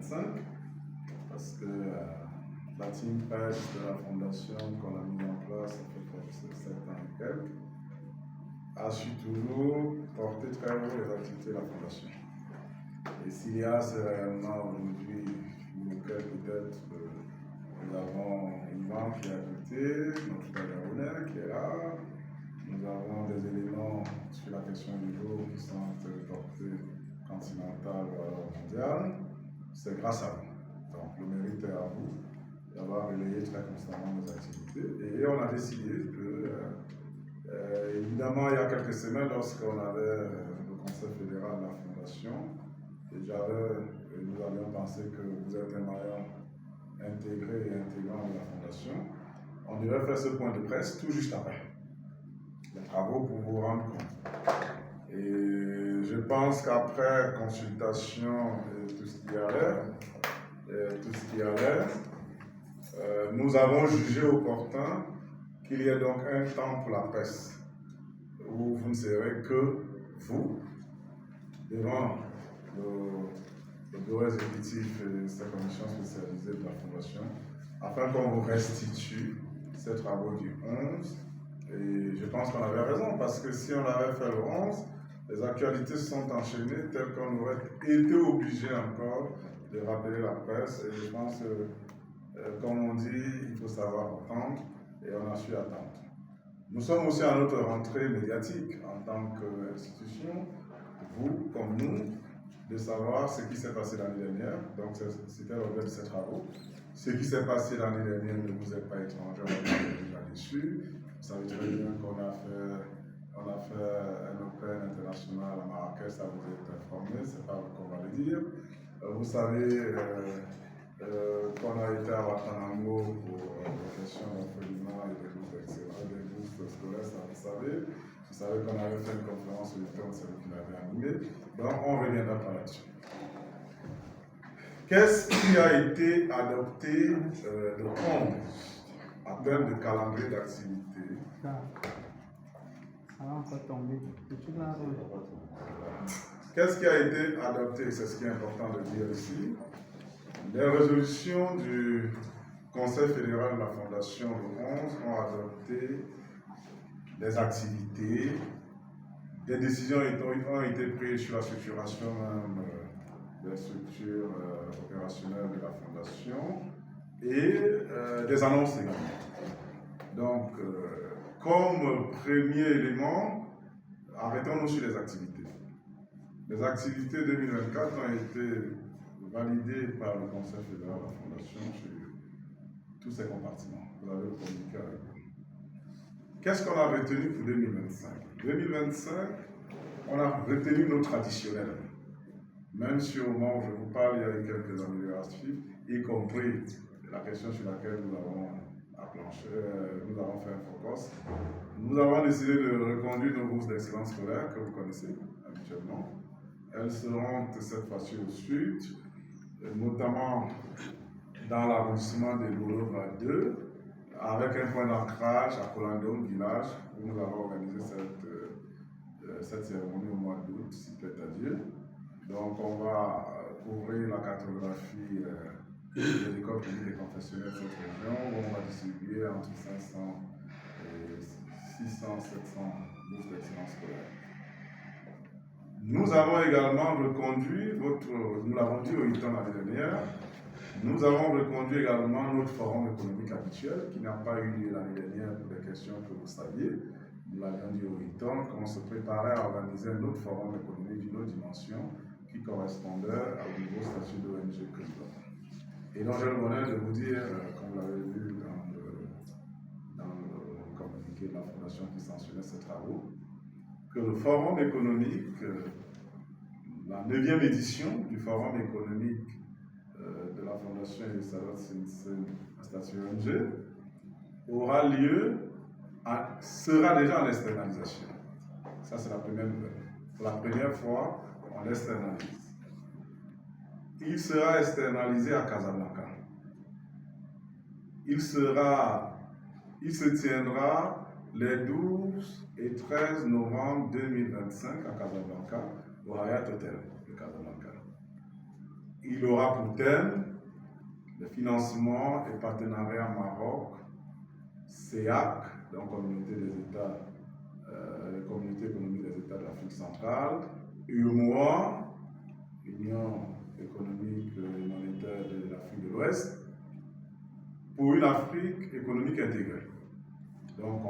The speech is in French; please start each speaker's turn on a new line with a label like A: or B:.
A: 2025, parce que la team presse de la fondation qu'on a mis en place, ça fait 7 ans et quelques, a su toujours porter très haut les activités de la fondation. Et s'il y a ce rayonnement aujourd'hui, auquel peut-être nous avons Yvan qui est à côté, notre Gabonais qui est là, nous avons des éléments sur la question du jour qui sont de portée continentale ou alors mondiale, c'est grâce à vous. Donc le mérite est à vous d'avoir relayé très constamment nos activités. Et on a décidé que, évidemment, il y a quelques semaines, lorsqu'on avait le Conseil fédéral de la Fondation, nous avions pensé que vous êtes un maillon intégré et intégrant de la Fondation. On devait faire ce point de presse tout juste après les travaux pour vous rendre compte. Et je pense qu'après consultation et tout ce qui allait, nous avons jugé opportun qu'il y ait donc un temps pour la presse où vous ne serez que vous devant le bureau exécutif et sa commission spécialisée de la Fondation, afin qu'on vous restitue ces travaux du 11. Et je pense qu'on avait raison, parce que si on avait fait le 11, les actualités se sont enchaînées telles qu'on aurait été obligé encore de rappeler la presse. Et je pense que, comme on dit, il faut savoir attendre, et on a su attendre. Nous sommes aussi à notre rentrée médiatique en tant qu'institution, vous comme nous, de savoir ce qui s'est passé l'année dernière. Donc c'était l'objet de ces travaux. Ce qui s'est passé l'année dernière ne vous est pas étranger, on est déjà dessus. Vous savez très bien qu'on a fait un Open international à Marrakech, ça vous est informé, c'est pas qu'on va le dire. Vous savez qu'on a été à Ouattaramogo pour des questions d'enseignement et des bourses scolaires, ça vous savez. Vous savez qu'on avait fait une conférence sur le thème, c'est vous qui l'avez animé. Donc on reviendra par là-dessus. Qu'est-ce qui a été adopté le 11 en termes de calendrier d'activité? Qu'est-ce qui a été adopté? C'est ce qui est important de dire ici. Les résolutions du Conseil fédéral de la Fondation le 11 ont adopté des activités, des décisions ont été prises sur la structuration même des structures opérationnelles de la Fondation et des annonces également. Donc, comme premier élément, arrêtons-nous sur les activités. Les activités 2024 ont été validées par le Conseil fédéral de la Fondation sur tous ces compartiments. Vous avez communiqué avec vous. Qu'est-ce qu'on a retenu pour 2025? 2025, on a retenu nos traditionnels. Même si au moment où je vous parle, il y a eu quelques améliorations, y compris la question sur laquelle nous avons fait un focus. Nous avons décidé de reconduire nos bourses d'excellence scolaire que vous connaissez habituellement. Elles seront cette fois-ci au sud, notamment dans l'arrondissement de Lolova 2, avec un point d'ancrage à Colandon, village, où nous avons organisé cette cérémonie au mois d'août, si plaît à Dieu. Donc on va couvrir la cartographie des écoles publiques et confessionnelles de cette région, où on va distribuer entre 500 et 600, 700 bourses d'excellence scolaire. Nous avons également reconduit nous l'avons dit au Hilton l'année dernière, nous avons reconduit également notre forum économique habituel qui n'a pas eu lieu l'année dernière pour des questions que vous saviez. Nous l'avions dit au Hilton qu'on se préparait à organiser un autre forum économique d'une autre dimension qui correspondait au nouveau statut d'ONG que nous avons. Et donc j'ai le bonheur de vous dire, comme vous l'avez vu dans le communiqué de la Fondation qui sanctionnait ces travaux, que le forum économique, la 9e édition du forum économique de la Fondation et de Salot Simpson statut ONG aura lieu, sera déjà en externalisation. Ça, c'est la première nouvelle. Pour la première fois, on l'externalise. Il sera externalisé à Casablanca. Il se tiendra les 12 et 13 novembre 2025 à Casablanca, au Hyatt Hotel de Casablanca. il aura pour thème le financement et partenariat Maroc, CEAC, donc Communauté économique des États de l'Afrique centrale, UEMOA, Union économique et monétaire de l'Afrique de l'Ouest, pour une Afrique économique intégrée. Donc,